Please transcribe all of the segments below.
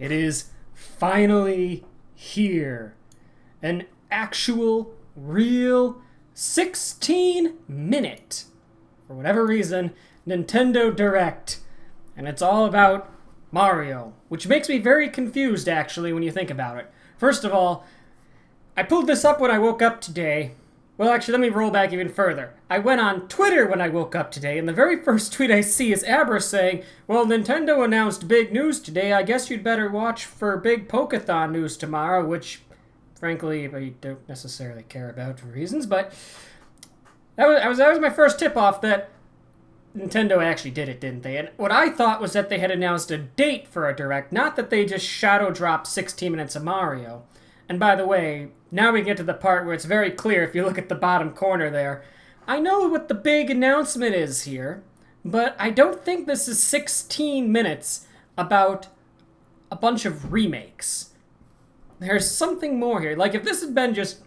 It is finally here. An actual, real 16-minute, for whatever reason, Nintendo Direct. And it's all about Mario, which makes me very confused, actually, when you think about it. First of all, I pulled this up when I woke up today. Well, actually, let me roll back even further. I went on Twitter when I woke up today, and the very first tweet I see is Abra saying, well, Nintendo announced big news today. I guess you'd better watch for big Pokeathon news tomorrow, which, frankly, I don't necessarily care about for reasons, but that was my first tip-off that Nintendo actually did it, didn't they? And what I thought was that they had announced a date for a Direct, not that they just shadow dropped 16 minutes of Mario. And by the way, now we get to the part where it's very clear if you look at the bottom corner there. I know what the big announcement is here, but I don't think this is 16 minutes about a bunch of remakes. There's something more here. Like, if this had been just,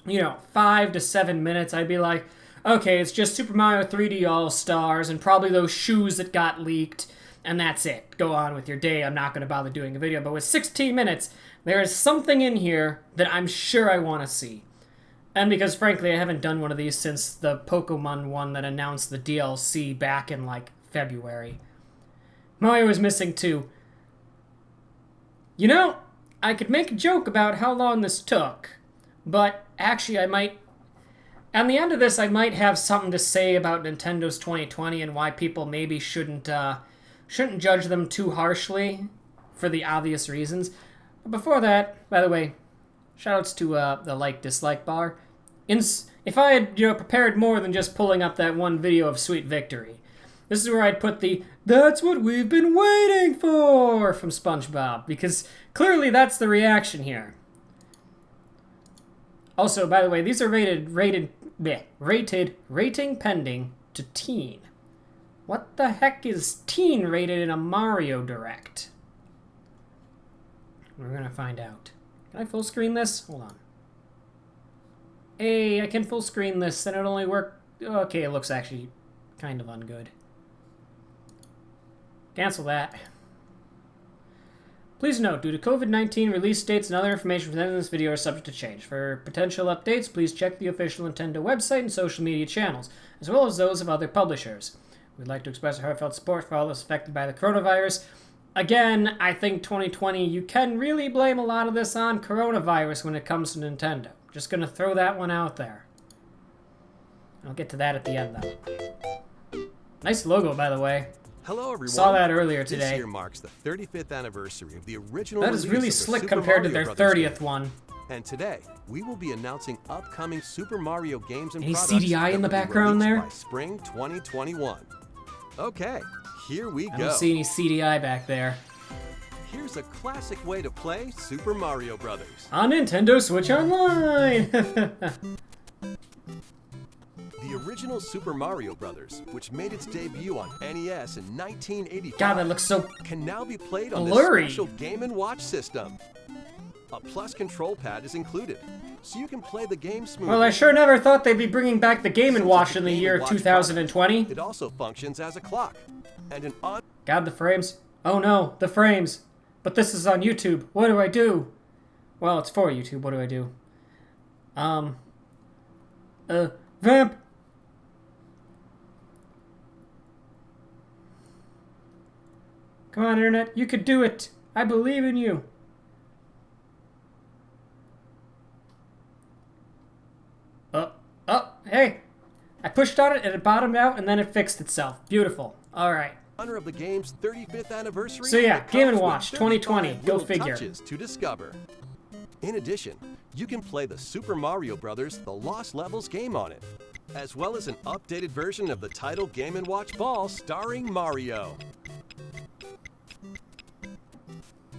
5 to 7 minutes, I'd be like, okay, it's just Super Mario 3D All-Stars and probably those shoes that got leaked, and that's it. Go on with your day. I'm not going to bother doing a video. But with 16 minutes, there is something in here that I'm sure I want to see. And because, frankly, I haven't done one of these since the Pokemon one that announced the DLC back in, February. Mario is missing too. I could make a joke about how long this took, but actually I might... At the end of this, I might have something to say about Nintendo's 2020 and why people maybe shouldn't judge them too harshly for the obvious reasons. But before that, by the way, shoutouts to the like-dislike bar. If I had prepared more than just pulling up that one video of Sweet Victory, this is where I'd put the "That's what we've been waiting for" from SpongeBob, because clearly that's the reaction here. Also, by the way, these are rated rating pending to teen. What the heck is teen rated in a Mario Direct? We're gonna find out. Can I full screen this? Hold on. Hey, I can full screen this and it'll only work. Okay, it looks actually kind of ungood. Cancel that. Please note, due to COVID-19, release dates and other information presented in this video are subject to change. For potential updates, please check the official Nintendo website and social media channels, as well as those of other publishers. We'd like to express our heartfelt support for all those affected by the coronavirus. Again, I think 2020, you can really blame a lot of this on coronavirus when it comes to Nintendo. Just gonna throw that one out there. I'll get to that at the end, though. Nice logo, by the way. Hello, everyone. Saw that earlier today. This year marks the 35th anniversary of the original That is really slick compared to their 30th one. And today, we will be announcing upcoming Super Mario games and Any products CDI in the background there? by spring 2021. Okay, here we go. I don't see any CDI back there. Here's a classic way to play Super Mario Brothers. On Nintendo Switch Online! The original Super Mario Brothers, which made its debut on NES in 1985, God, that looks so can now be played on blurry. this special Game & Watch system. A plus control pad is included, so you can play the game smoothly. Well, I sure never thought they'd be bringing back the Game & Watch in the year 2020. It also functions as a clock, and an on... God, the frames. Oh no, the frames. But this is on YouTube. What do I do? Well, it's for YouTube. What do I do? Vamp. Come on, Internet. You could do it. I believe in you. Oh, hey. I pushed on it and it bottomed out and then it fixed itself. Beautiful. All right. Honor of the game's 35th anniversary. So yeah, Game & Watch 2020. Go figure. Touches to discover. In addition, you can play the Super Mario Brothers The Lost Levels game on it, as well as an updated version of the title Game & Watch Ball starring Mario.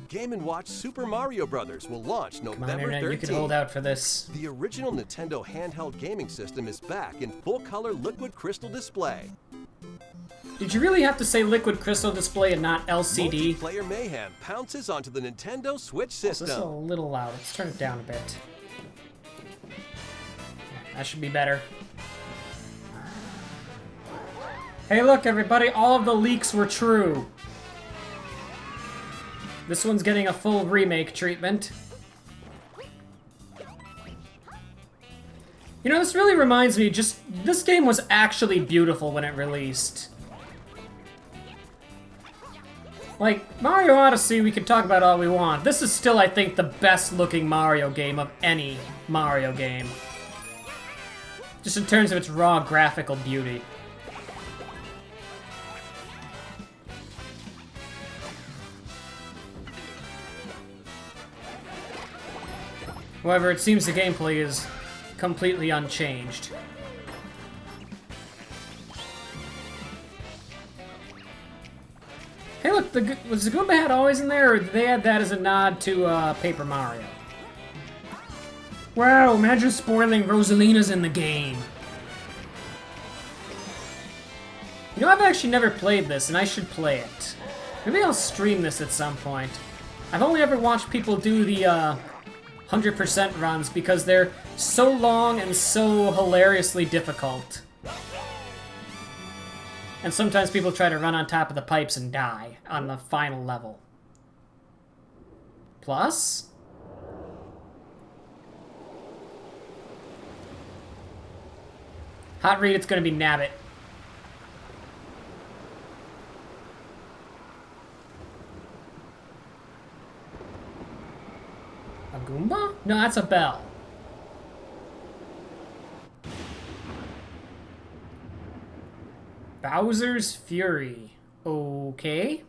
Game & Watch Super Mario Brothers will launch November 13th. You can hold out for this. The original Nintendo handheld gaming system is back in full-color liquid crystal display. Did you really have to say liquid crystal display and not LCD? Multiplayer mayhem pounces onto the Nintendo Switch system. This is a little loud. Let's turn it down a bit. That should be better. Hey, look, everybody. All of the leaks were true. This one's getting a full remake treatment. You know, this really reminds me, this game was actually beautiful when it released. Like, Mario Odyssey, we can talk about all we want. This is still, I think, the best looking Mario game of any Mario game. Just in terms of its raw graphical beauty. However, it seems the gameplay is completely unchanged. Hey look, was the Goomba hat always in there, or did they add that as a nod to Paper Mario? Wow, imagine spoiling Rosalina's in the game. You know, I've actually never played this, and I should play it. Maybe I'll stream this at some point. I've only ever watched people do the 100% runs because they're so long and so hilariously difficult. And sometimes people try to run on top of the pipes and die on the final level. Plus? Hot read, it's gonna be Nabbit. A Goomba? No, that's a bell. Bowser's Fury. Okay.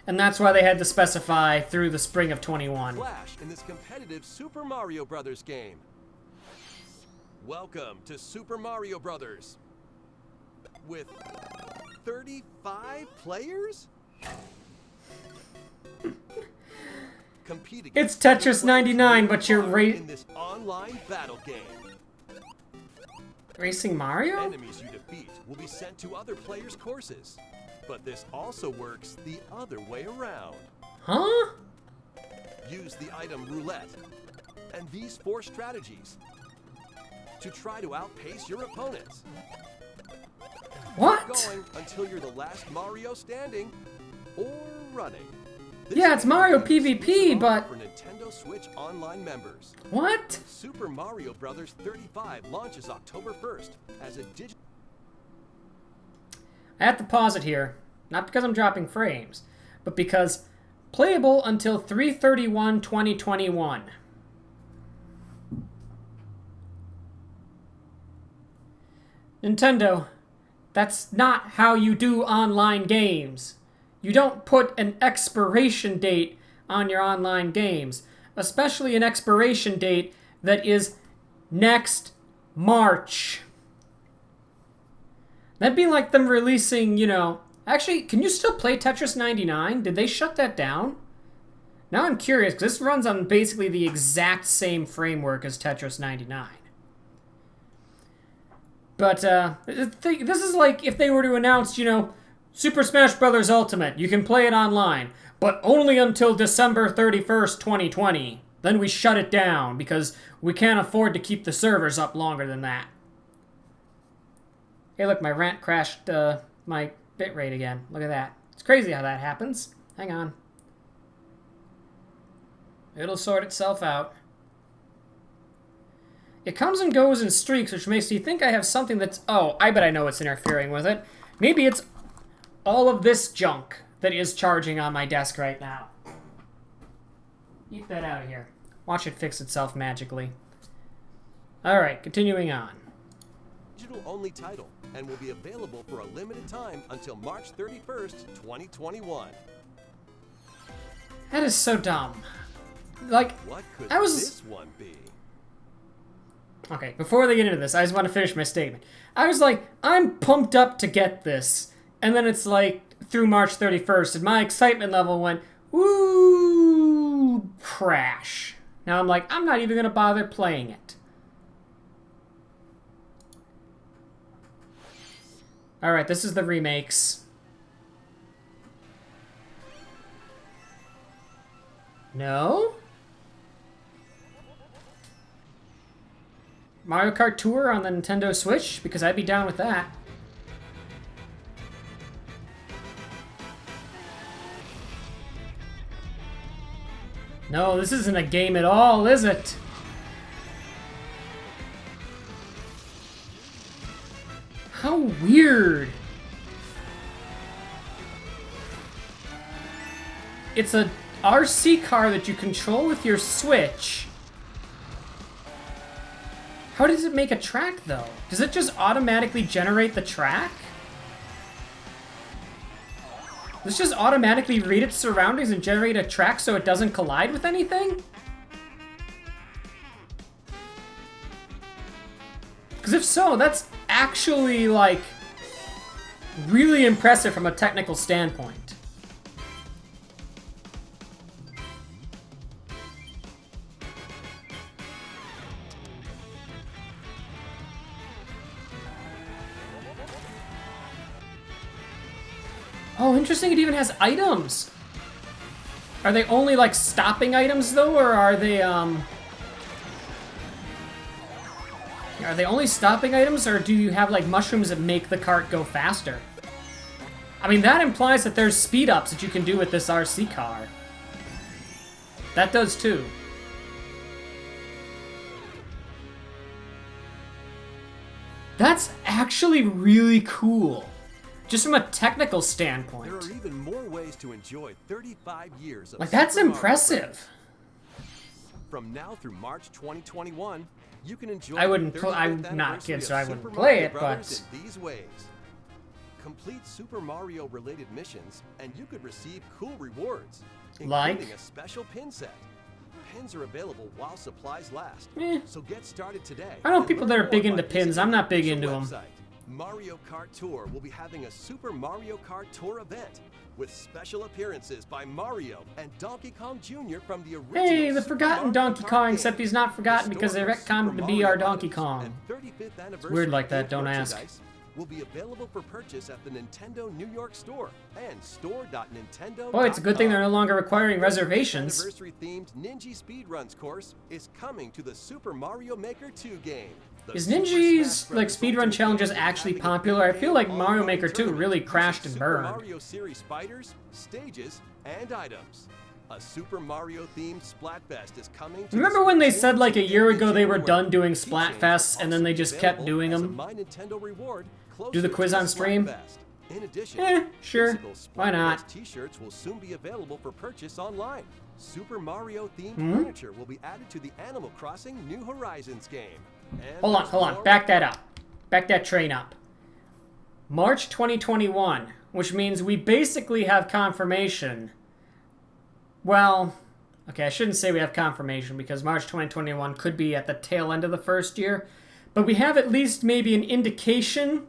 And that's why they had to specify through the spring of 21. Flash in this competitive Super Mario Brothers game. Welcome to Super Mario Brothers. With 35 players? Compete It's against Tetris 99, but you're in this online battle game. Racing Mario? Enemies you defeat will be sent to other players' courses. But this also works the other way around. Huh? Use the item roulette and these 4 strategies to try to outpace your opponents. What? Going until you're the last Mario standing or running. Yeah, it's Mario PvP, but... For Nintendo Switch Online members. What? Super Mario Brothers 35 launches October 1st as a digital... I have to pause it here. Not because I'm dropping frames, but because playable until 3/31/2021. Nintendo, that's not how you do online games. You don't put an expiration date on your online games, especially an expiration date that is next March. That'd be like them releasing, you know... Actually, can you still play Tetris 99? Did they shut that down? Now I'm curious, because this runs on basically the exact same framework as Tetris 99. But, this is like if they were to announce, you know, Super Smash Bros. Ultimate. You can play it online, but only until December 31st, 2020. Then we shut it down, because we can't afford to keep the servers up longer than that. Hey, look, my rant crashed my bitrate again. Look at that. It's crazy how that happens. Hang on. It'll sort itself out. It comes and goes in streaks, which makes me think I have something that's... Oh, I bet I know what's interfering with it. Maybe it's all of this junk that is charging on my desk right now. Keep that out of here. Watch it fix itself magically. Alright, continuing on. Digital-only title and will be available for a limited time until March 31st, 2021. That is so dumb. Like, What could I was... this one be? Okay, before they get into this, I just want to finish my statement. I was like, I'm pumped up to get this. And then it's like, through March 31st, and my excitement level went, woo, crash. Now I'm like, I'm not even going to bother playing it. Alright, this is the remakes. No? Mario Kart Tour on the Nintendo Switch? Because I'd be down with that. No, this isn't a game at all, is it? How weird. It's a RC car that you control with your Switch. How does it make a track, though? Does it just automatically generate the track? Does it just automatically read its surroundings and generate a track so it doesn't collide with anything? Because if so, that's actually, like, really impressive from a technical standpoint. Oh, interesting, it even has items. Are they only, like, stopping items, though, or are they, Are they only stopping items, or do you have, like, mushrooms that make the cart go faster? I mean, that implies that there's speed-ups that you can do with this RC car. That does, too. That's actually really cool. Just from a technical standpoint. There are even more ways to enjoy 35 years of like, that's Super Mario impressive. From now through March 2021, you can enjoy I wouldn't the play. 35th I'm not anniversary kid, of so I Super wouldn't Mario play it, Brothers but in these ways. Complete Super Mario related missions, and you could receive cool rewards, Like? including a special pin set. Pins are available while supplies last. Eh. So get started today. I know and people learn that are more big by into pins. visiting I'm not the big official into 'em. website. Mario Kart Tour will be having a Super Mario Kart Tour event with special appearances by Mario and Donkey Kong Jr. from the original Hey, the Super forgotten Mario Donkey Kart Kong, game. except he's not forgotten because they retconned him to be our Donkey Kong. It's weird like that, don't ask. Will be available for purchase at the Nintendo New York store and store.nintendo.com. Boy, it's a good thing they're no longer requiring reservations. Anniversary-themed Ninja Speedruns course is coming to the Super Mario Maker 2 game. The Is Super Ninja's, Smash like, Bros. speedrun Ultimate challenges Game is actually having a popular? I feel like big Mario all-running Maker 2 tournament really using crashed and Super burned. Mario Series fighters, stages, and items. A Super Mario-themed Splatfest is coming to Remember when they said, like, a year in ago they were January. done doing Keychains Splatfests will and then also they be just kept available doing as a them? My Nintendo reward Do the closer quiz to on stream? Splatfest. In addition, Sure. physical Why not? Splatfest T-shirts will soon be available for purchase online. Super Mario-themed furniture will be added to the Animal Crossing New Horizons game. And Hold on, there's hold on. more- Back that up. Back that train up. March 2021, which means we basically have confirmation. Well, okay, I shouldn't say we have confirmation because March 2021 could be at the tail end of the first year. But we have at least maybe an indication.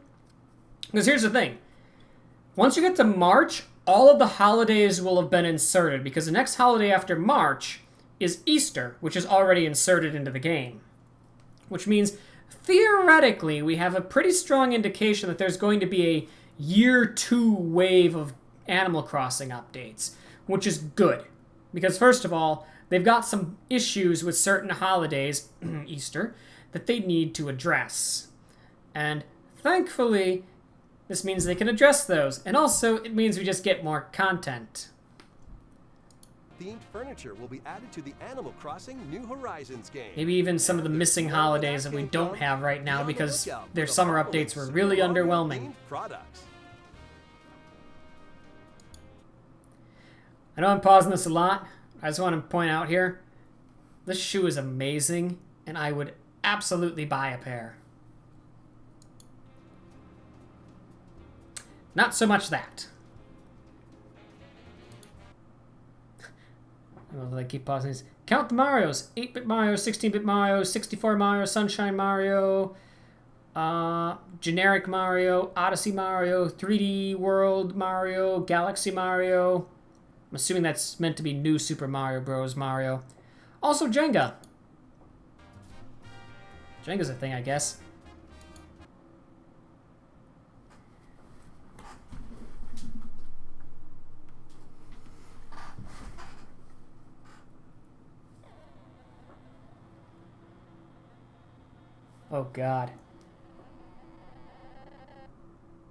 Because here's the thing. Once you get to March, all of the holidays will have been inserted because the next holiday after March is Easter, which is already inserted into the game. Which means, theoretically, we have a pretty strong indication that there's going to be a year 2 wave of Animal Crossing updates, which is good. Because first of all, they've got some issues with certain holidays, Easter, that they need to address. And thankfully, this means they can address those. And also, it means we just get more content. Themed furniture will be added to the Animal Crossing New Horizons game. Maybe even some of the missing holidays that we don't have right now because their summer updates were really underwhelming. Products. I know I'm pausing this a lot. I just want to point out here, this shoe is amazing, and I would absolutely buy a pair. Not so much that. I don't know if I keep pausing these. Count the Marios. 8-bit Mario, 16-bit Mario, 64 Mario, Sunshine Mario, Generic Mario, Odyssey Mario, 3D World Mario, Galaxy Mario. I'm assuming that's meant to be New Super Mario Bros. Mario. Also Jenga. Jenga's a thing, I guess. Oh, God.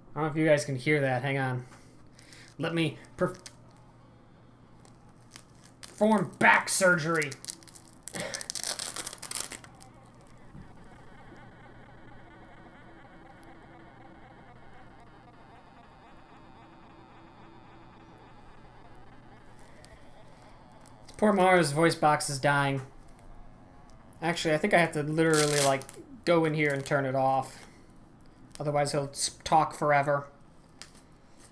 I don't know if you guys can hear that. Hang on. Let me perform back surgery. Poor Mario's voice box is dying. Actually, I think I have to literally, like, go in here and turn it off. Otherwise, he'll talk forever.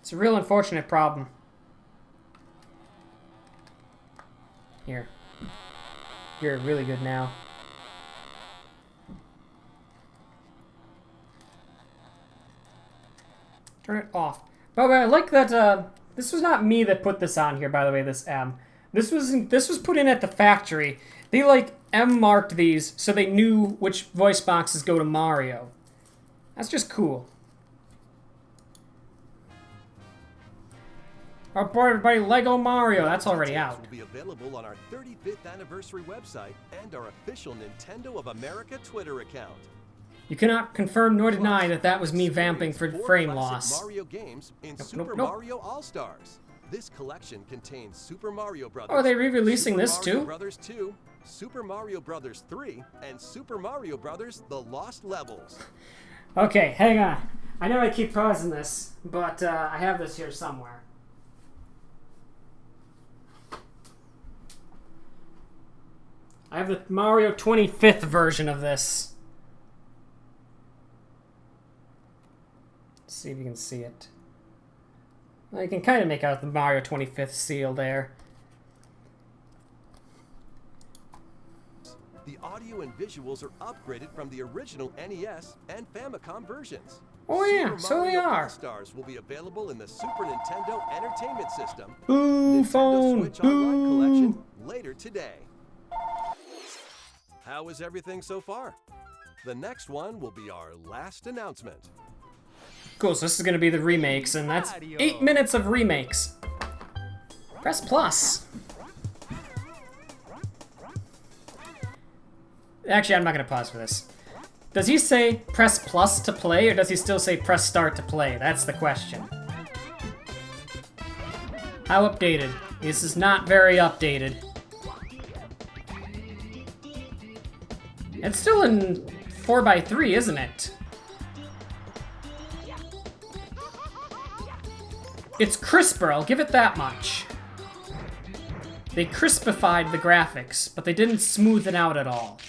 It's a real unfortunate problem. Here. You're really good now. Turn it off. By the way, I like that, this was not me that put this on here, by the way, this M. This was put in at the factory. They, like, M-marked these so they knew which voice boxes go to Mario. That's just cool. Oh boy, everybody, Lego Mario. That's already out. Will be available on our 35th anniversary website and our official Nintendo of America Twitter account. You cannot confirm nor deny that that was me vamping for frame loss. Mario games in Super Mario All-Stars. This collection contains Super Mario Brothers. Oh, are they re-releasing this too? Super Mario Brothers 2, Super Mario Brothers 3, and Super Mario Brothers: The Lost Levels. Okay, hang on. I know I keep pausing this, but I have this here somewhere. I have the Mario 25th version of this. Let's see if you can see it. Well, you can kind of make out the Mario 25th seal there. The audio and visuals are upgraded from the original NES and Famicom versions. Oh yeah, Super so they Mario are. All-Stars will be available in the Super Nintendo Entertainment System, Boo, Nintendo phone, Switch Online boo. collection later today. How is everything so far? The next one will be our last announcement. Cool, so this is going to be the remakes, and that's 8 minutes of remakes. Press plus. Actually, I'm not going to pause for this. Does he say press plus to play, or does he still say press start to play? That's the question. How updated? This is not very updated. It's still in 4:3, isn't it? It's crisper, I'll give it that much. They crispified the graphics, but they didn't smooth it out at all.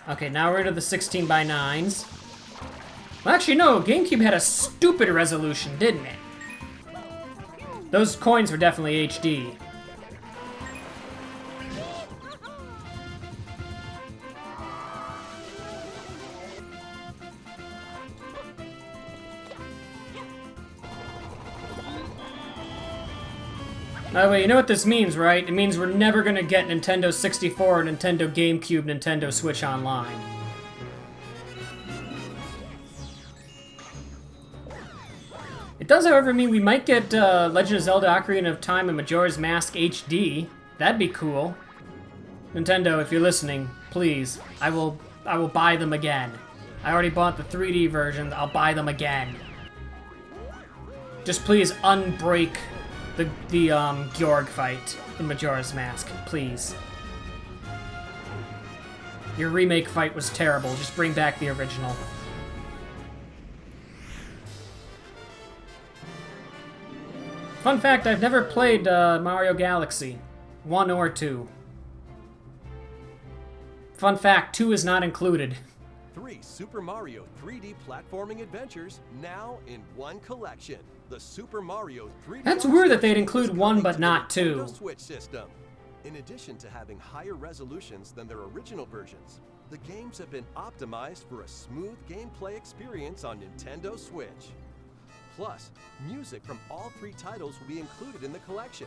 Okay, now we're to the 16:9s. Well, actually, no, GameCube had a stupid resolution, didn't it? Those coins were definitely HD. By the way, you know what this means, right? It means we're never gonna get Nintendo 64, Nintendo GameCube, Nintendo Switch Online. It does, however, mean we might get Legend of Zelda Ocarina of Time and Majora's Mask HD. That'd be cool. Nintendo, if you're listening, please, I will buy them again. I already bought the 3D version, I'll buy them again. Just please unbreak the Georg fight in Majora's Mask, please. Your remake fight was terrible. Just bring back the original. Fun fact, I've never played Mario Galaxy 1 or 2. Fun fact, 2 is not included. 3 Super Mario 3D platforming adventures now in one collection. The Super Mario 3D. That's weird that they'd include 1 but not 2. Switch system. In addition to having higher resolutions than their original versions, the games have been optimized for a smooth gameplay experience on Nintendo Switch. Plus, music from all 3 titles will be included in the collection.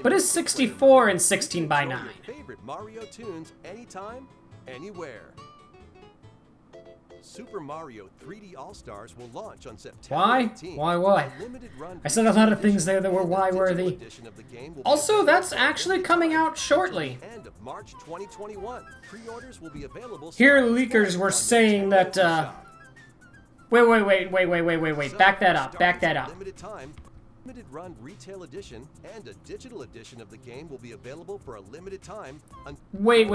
But it's 64 and 16:9. Your favorite Mario tunes anytime, anywhere. Super Mario 3D All-Stars will launch on September Why? 18th. Why what? I said a lot of things there that were why-worthy. Also, that's actually coming out shortly. End of March 2021. Pre-orders will be available. Here, leakers were saying that, Wait. Back that up. Limited time. Limited run retail edition and a digital edition of the game will be available for a limited time. Wait.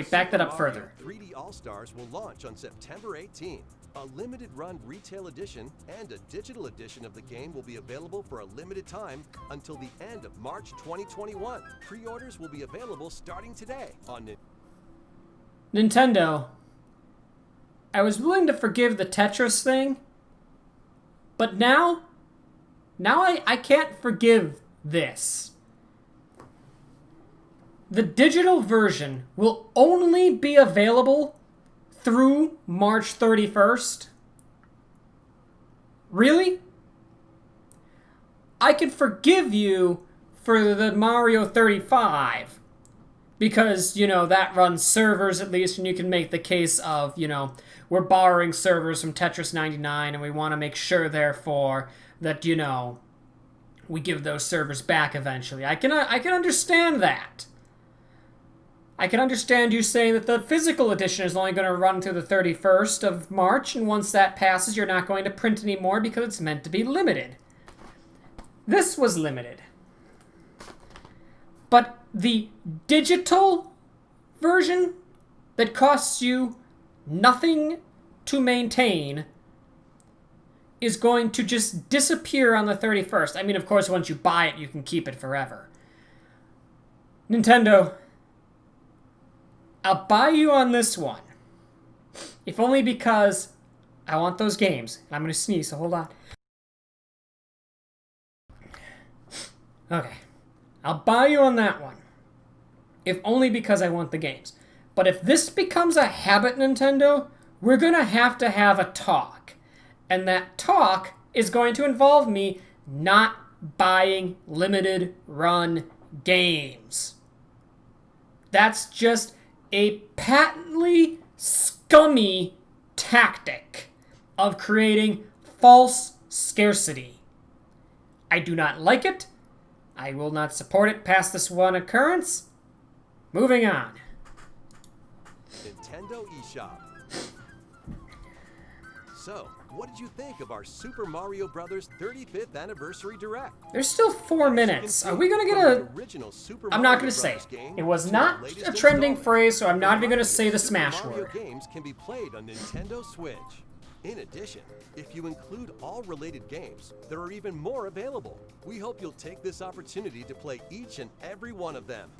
Back that up Super Mario further. 3D All-Stars will launch on September 18th. A limited run retail edition and a digital edition of the game will be available for a limited time until the end of March 2021. Pre-orders will be available starting today on Nintendo. I was willing to forgive the Tetris thing, but now I can't forgive this. The digital version will only be available through March 31st? Really? I could forgive you for the Mario 35 because, you know, that runs servers at least, and you can make the case of, you know, we're borrowing servers from Tetris 99 and we want to make sure, therefore, that, you know, we give those servers back eventually. I can understand that. I can understand you saying that the physical edition is only going to run through the 31st of March, and once that passes, you're not going to print anymore because it's meant to be limited. This was limited. But the digital version that costs you nothing to maintain is going to just disappear on the 31st. I mean, of course, once you buy it, you can keep it forever. Nintendo, I'll buy you on this one. If only because I want those games. I'm going to sneeze, so hold on. Okay. I'll buy you on that one. If only because I want the games. But if this becomes a habit, Nintendo, we're going to have a talk. And that talk is going to involve me not buying limited run games. That's just a patently scummy tactic of creating false scarcity. I do not like it. I will not support it past this one occurrence. Moving on. Nintendo eShop. So, what did you think of our Super Mario Bros. 35th Anniversary Direct? There's still 4 minutes. Are we going to get a... I'm not going to say it. It was not a trending phrase, so I'm not even going to say the Smash word. Games can be played on Nintendo Switch. In addition, if you include all related games, there are even more available. We hope you'll take this opportunity to play each and every one of them.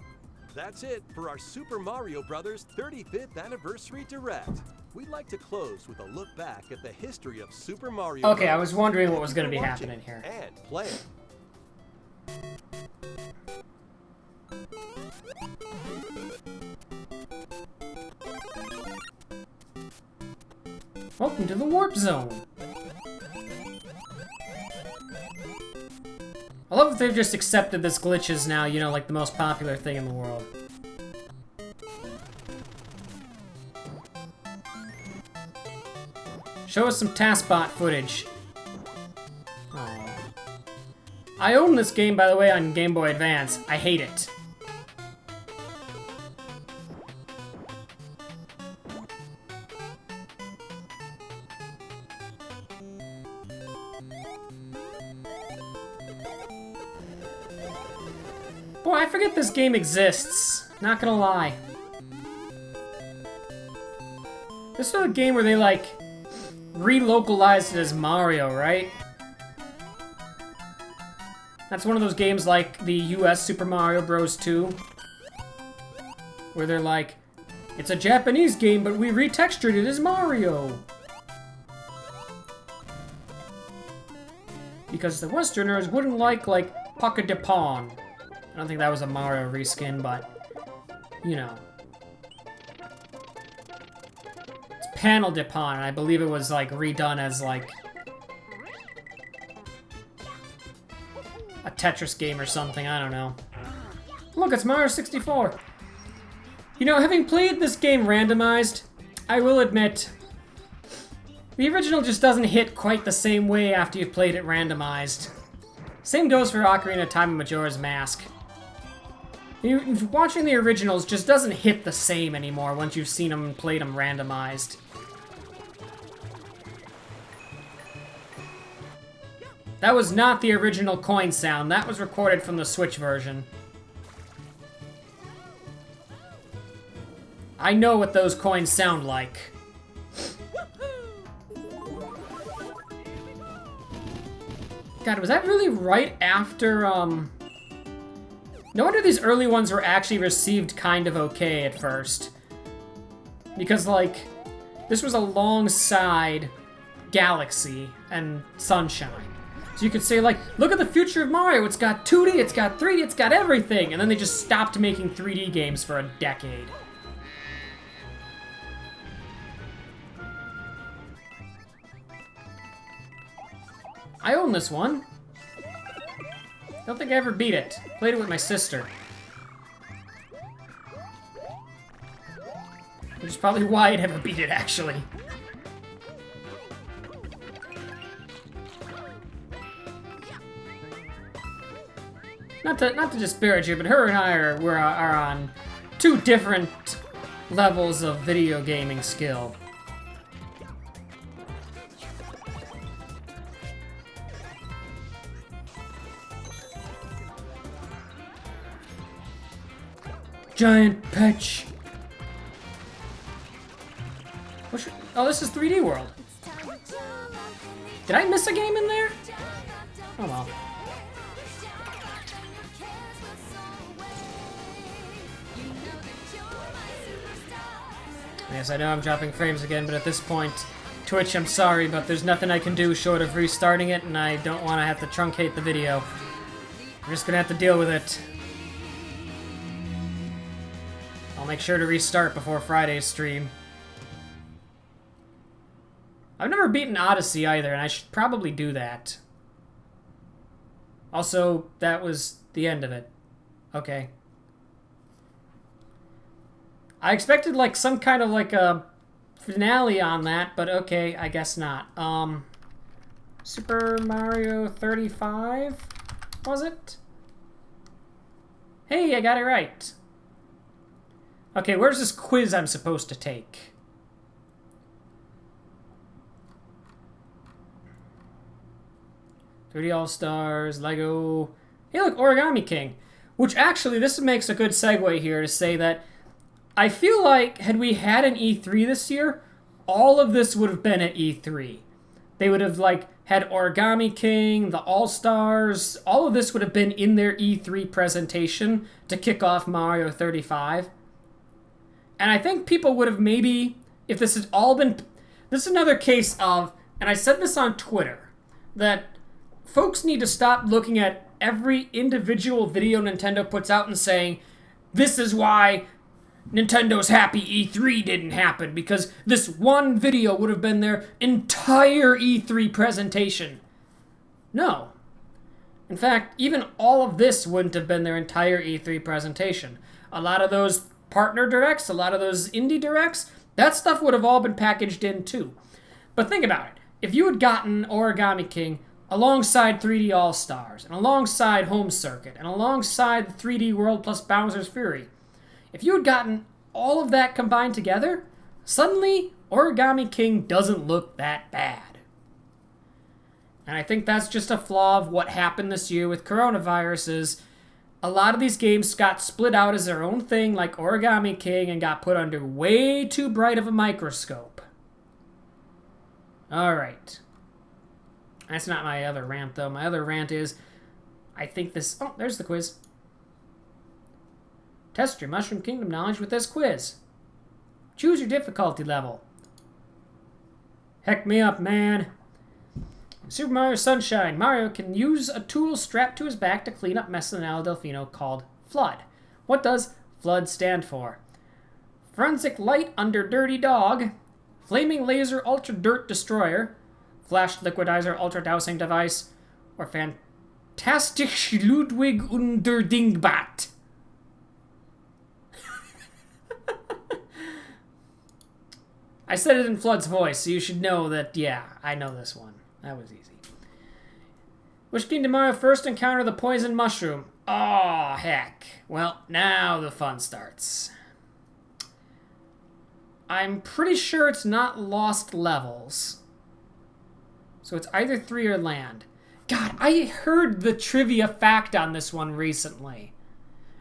That's it for our Super Mario Bros. 35th Anniversary Direct. We'd like to close with a look back at the history of Super Mario Okay, Bros. I was wondering what was going to be happening here. And play. Welcome to the Warp Zone. I love that they've just accepted this glitch as now, you know, like the most popular thing in the world. Show us some TASBot footage. Aww. I own this game, by the way, on Game Boy Advance. I hate it. Boy, I forget this game exists. Not gonna lie. This is a game where they, like, relocalized it as Mario, right? That's one of those games like the US Super Mario Bros. 2, where they're like, it's a Japanese game, but we retextured it as Mario. Because the Westerners wouldn't like Pocket de Pong. I don't think that was a Mario reskin, but, you know. It's Panel de Pong, and I believe it was, like, redone as, like, a Tetris game or something, I don't know. Look, it's Mario 64! You know, having played this game randomized, I will admit, the original just doesn't hit quite the same way after you've played it randomized. Same goes for Ocarina of Time and Majora's Mask. Watching the originals just doesn't hit the same anymore once you've seen them and played them randomized. That was not the original coin sound. That was recorded from the Switch version. I know what those coins sound like. God, was that really right after, No wonder these early ones were actually received kind of okay at first. Because, like, this was alongside Galaxy and Sunshine. So you could say, like, look at the future of Mario. It's got 2D, it's got 3D, it's got everything. And then they just stopped making 3D games for a decade. I own this one. Don't think I ever beat it. Played it with my sister. Which is probably why I never beat it, actually. Not to disparage you, but her and I are on two different levels of video gaming skill. Giant Petch. Oh, this is 3D World. Did I miss a game in there? Oh well. Yes, I know I'm dropping frames again, but at this point, Twitch, I'm sorry, but there's nothing I can do short of restarting it, and I don't want to have to truncate the video. I'm just gonna have to deal with it. I'll make sure to restart before Friday's stream. I've never beaten Odyssey either, and I should probably do that. Also, that was the end of it. Okay. I expected, like, some kind of, like, a finale on that, but okay, I guess not. Super Mario 35? Was it? Hey, I got it right. Okay, where's this quiz I'm supposed to take? "3D All-Stars, Lego..." Hey, look, Origami King. Which, actually, this makes a good segue here to say that I feel like, had we had an E3 this year, all of this would have been at E3. They would have, like, had Origami King, the All-Stars, all of this would have been in their E3 presentation to kick off Mario 35. And I think people would have maybe, if this had all been... This is another case of, and I said this on Twitter, that folks need to stop looking at every individual video Nintendo puts out and saying, this is why Nintendo's happy E3 didn't happen, because this one video would have been their entire E3 presentation. No. In fact, even all of this wouldn't have been their entire E3 presentation. A lot of those partner directs, a lot of those indie directs, that stuff would have all been packaged in too. But think about it. If you had gotten Origami King alongside 3D All-Stars, and alongside Home Circuit, and alongside the 3D World plus Bowser's Fury, if you had gotten all of that combined together, suddenly Origami King doesn't look that bad. And I think that's just a flaw of what happened this year with coronavirus is a lot of these games got split out as their own thing, like Origami King, and got put under way too bright of a microscope. Alright. That's not my other rant, though. My other rant is, I think this... Oh, there's the quiz. Test your Mushroom Kingdom knowledge with this quiz. Choose your difficulty level. Heck me up, man. In Super Mario Sunshine, Mario can use a tool strapped to his back to clean up mess in Al Delfino called Flood. What does Flood stand for? Forensic Light Under Dirty Dog, Flaming Laser Ultra Dirt Destroyer, Flash Liquidizer Ultra Dousing Device, or Fantastic Ludwig Under Dingbat. I said it in Flood's voice, so you should know that, yeah, I know this one. That was easy. Which Kingdom Mario first encounter the poison mushroom? Oh, heck. Well, now the fun starts. I'm pretty sure it's not Lost Levels. So it's either 3 or Land. God, I heard the trivia fact on this one recently.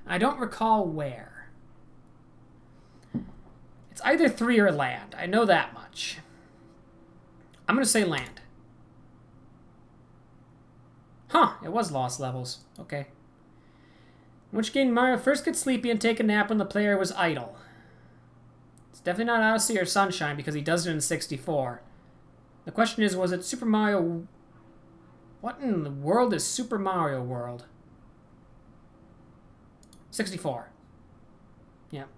I don't recall where. It's either 3 or land. I know that much. I'm going to say land. Huh, it was lost levels. Okay. In which game Mario first gets sleepy and take a nap when the player was idle. It's definitely not Odyssey or Sunshine because he does it in 64. The question is, was it Super Mario... What in the world is Super Mario World? 64. Yeah. I'm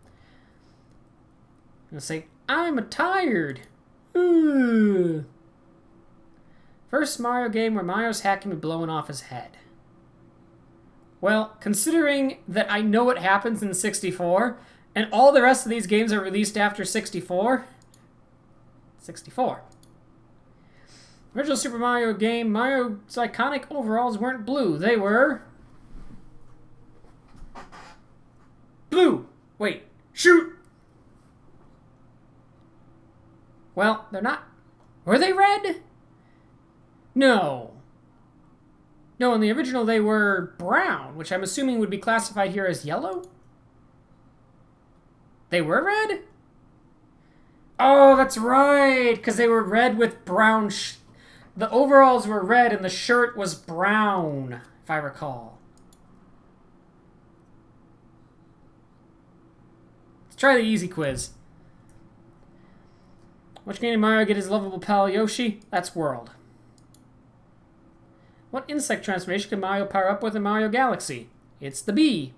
gonna say, I'm tired. Ooh. First Mario game where Mario's hat can be blown off his head. Well, considering that I know what happens in 64, and all the rest of these games are released after 64, 64. Original Super Mario game, Mario's iconic overalls weren't blue. They were... blue! Wait, shoot! Well, they're not... Were they red? No. No, in the original they were brown, which I'm assuming would be classified here as yellow? They were red? Oh, that's right, because they were red with brown... The overalls were red and the shirt was brown, if I recall. Let's try the easy quiz. Which game did Mario get his lovable pal Yoshi? That's World. What insect transformation can Mario power up with in Mario Galaxy? It's the bee.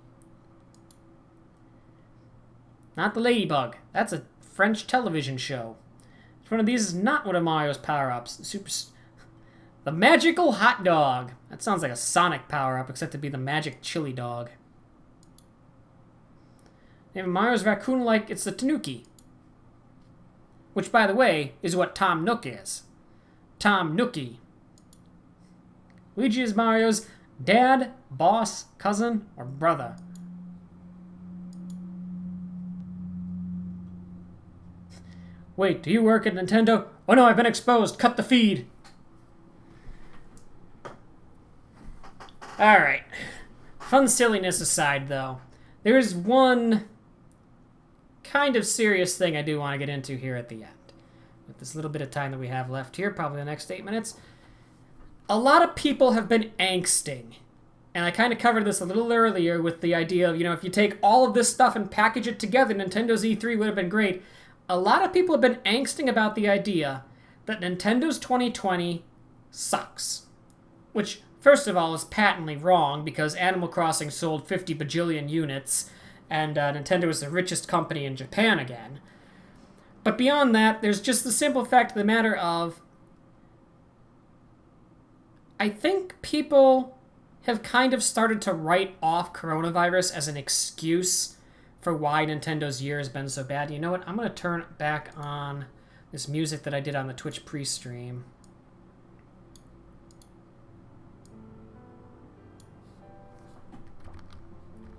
Not the ladybug. That's a French television show. Which one of these is not one of Mario's power-ups? The magical hot dog. That sounds like a Sonic power-up, except to be the magic chili dog. Name of Mario's raccoon like it's the Tanuki. Which, by the way, is what Tom Nook is. Tom Nookie. Luigi is Mario's dad, boss, cousin, or brother. Wait, do you work at Nintendo? Oh no, I've been exposed. Cut the feed. Alright. Fun silliness aside, though. There's one kind of serious thing I do want to get into here at the end. With this little bit of time that we have left here, probably the next 8 minutes. A lot of people have been angsting. And I kind of covered this a little earlier with the idea of, you know, if you take all of this stuff and package it together, Nintendo's E3 would have been great. A lot of people have been angsting about the idea that Nintendo's 2020 sucks. Which, first of all, is patently wrong because Animal Crossing sold 50 bajillion units and Nintendo is the richest company in Japan again. But beyond that, there's just the simple fact of the matter of I think people have kind of started to write off coronavirus as an excuse for why Nintendo's year has been so bad. You know what? I'm going to turn back on this music that I did on the Twitch pre-stream.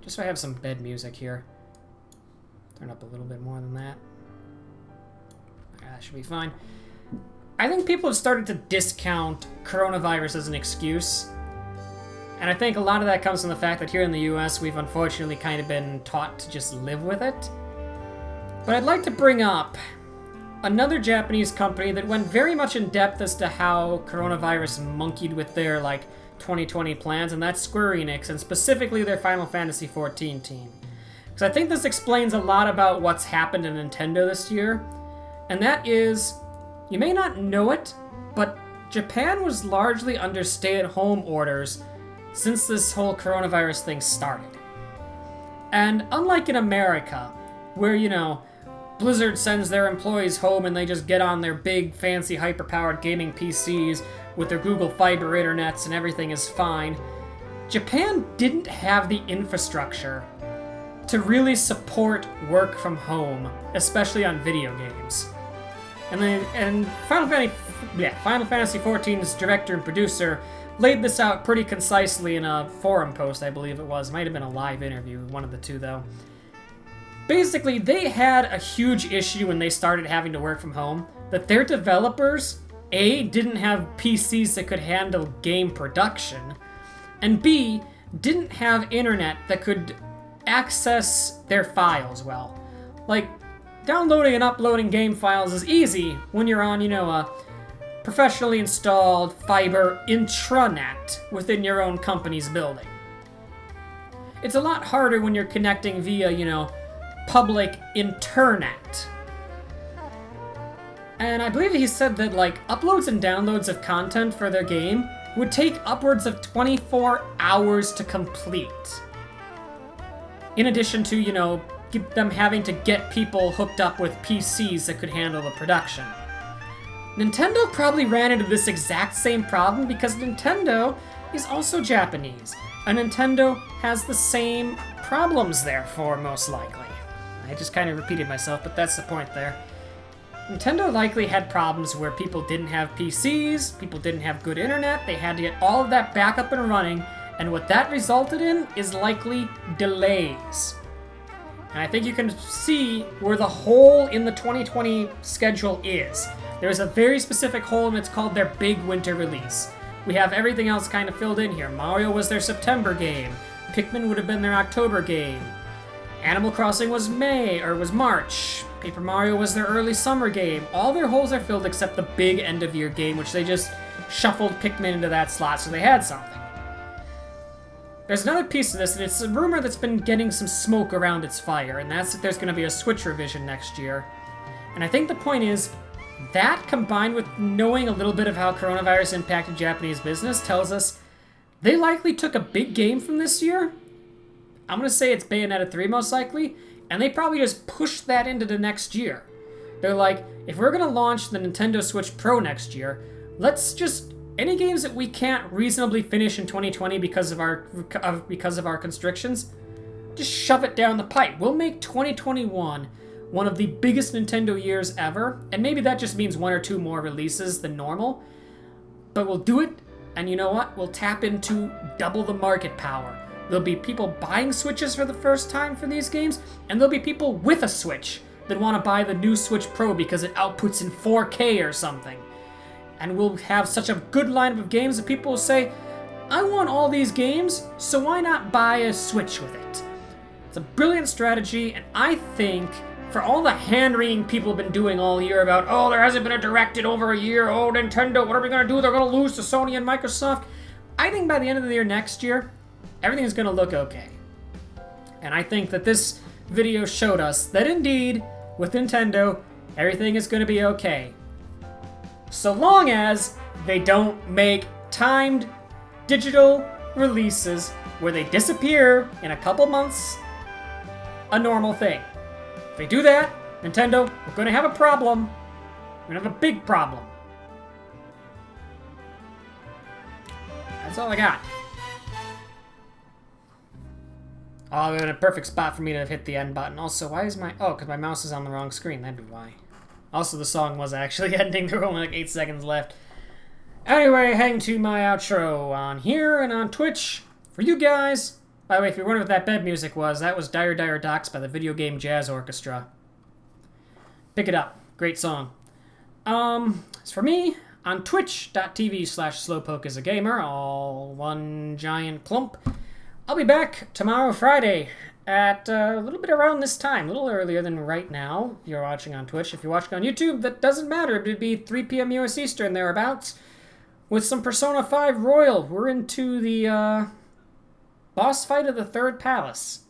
Just so I have some bed music here. Turn up a little bit more than that. That should be fine. I think people have started to discount coronavirus as an excuse. And I think a lot of that comes from the fact that here in the US, we've unfortunately kind of been taught to just live with it. But I'd like to bring up another Japanese company that went very much in depth as to how coronavirus monkeyed with their, 2020 plans, and that's Square Enix, and specifically their Final Fantasy XIV team. Because I think this explains a lot about what's happened in Nintendo this year. And that is, you may not know it, but Japan was largely under stay-at-home orders since this whole coronavirus thing started. And unlike in America, where, Blizzard sends their employees home and they just get on their big, fancy, hyper-powered gaming PCs with their Google Fiber internets and everything is fine, Japan didn't have the infrastructure to really support work from home, especially on video games. And Final Fantasy XIV's director and producer laid this out pretty concisely in a forum post, I believe it was. It might have been a live interview, one of the two, though. Basically, they had a huge issue when they started having to work from home, that their developers A, didn't have PCs that could handle game production, and B, didn't have internet that could access their files well. Like, downloading and uploading game files is easy when you're on, a professionally installed fiber intranet within your own company's building. It's a lot harder when you're connecting via, public internet. And I believe he said that, uploads and downloads of content for their game would take upwards of 24 hours to complete. In addition to, them having to get people hooked up with PCs that could handle the production. Nintendo probably ran into this exact same problem because Nintendo is also Japanese. And Nintendo has the same problems, therefore, most likely. I just kind of repeated myself, but that's the point there. Nintendo likely had problems where people didn't have PCs, people didn't have good internet, they had to get all of that back up and running, and what that resulted in is likely delays. And I think you can see where the hole in the 2020 schedule is. There's a very specific hole, and it's called their big winter release. We have everything else kind of filled in here. Mario was their September game. Pikmin would have been their October game. Animal Crossing was March. Paper Mario was their early summer game. All their holes are filled except the big end-of-year game, which they just shuffled Pikmin into that slot so they had something. There's another piece to this, and it's a rumor that's been getting some smoke around its fire, and that's that there's going to be a Switch revision next year. And I think the point is, that combined with knowing a little bit of how coronavirus impacted Japanese business tells us they likely took a big game from this year. I'm going to say it's Bayonetta 3 most likely, and they probably just pushed that into the next year. They're like, if we're going to launch the Nintendo Switch Pro next year, let's just... any games that we can't reasonably finish in 2020 because of our constrictions, just shove it down the pipe. We'll make 2021 one of the biggest Nintendo years ever, and maybe that just means 1 or 2 more releases than normal, but we'll do it, and you know what? We'll tap into double the market power. There'll be people buying Switches for the first time for these games, and there'll be people with a Switch that want to buy the new Switch Pro because it outputs in 4K or something. And we'll have such a good lineup of games that people will say, I want all these games, so why not buy a Switch with it? It's a brilliant strategy, and I think for all the hand-wringing people have been doing all year about, oh, there hasn't been a Direct in over a year, oh, Nintendo, what are we going to do? They're going to lose to Sony and Microsoft. I think by the end of the year next year, everything is going to look okay. And I think that this video showed us that indeed, with Nintendo, everything is going to be okay. So long as they don't make timed digital releases where they disappear in a couple months, a normal thing. If they do that, Nintendo, we're going to have a problem. We're going to have a big problem. That's all I got. Oh, in a perfect spot for me to hit the end button. Also, why is my... oh, because my mouse is on the wrong screen. That'd be why. Also, the song was actually ending. There were only 8 seconds left. Anyway, heading to my outro on here and on Twitch for you guys. By the way, if you're wondering what that bed music was, that was Dire Dire Docks by the Video Game Jazz Orchestra. Pick it up. Great song. As for me, on twitch.tv/Slowpoke is a gamer, all one giant clump. I'll be back tomorrow, Friday, at a little bit around this time, a little earlier than right now, if you're watching on Twitch. If you're watching on YouTube, that doesn't matter. It would be 3 p.m. US Eastern, thereabouts, with some Persona 5 Royal. We're into the boss fight of the Third Palace.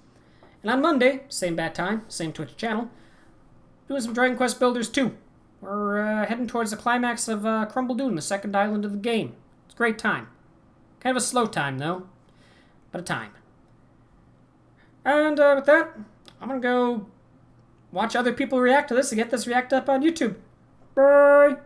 And on Monday, same bat time, same Twitch channel, doing some Dragon Quest Builders 2. We're heading towards the climax of Crumble Dune, the second island of the game. It's a great time. Kind of a slow time, though, but a time. And with that, I'm going to go watch other people react to this and get this react up on YouTube. Bye!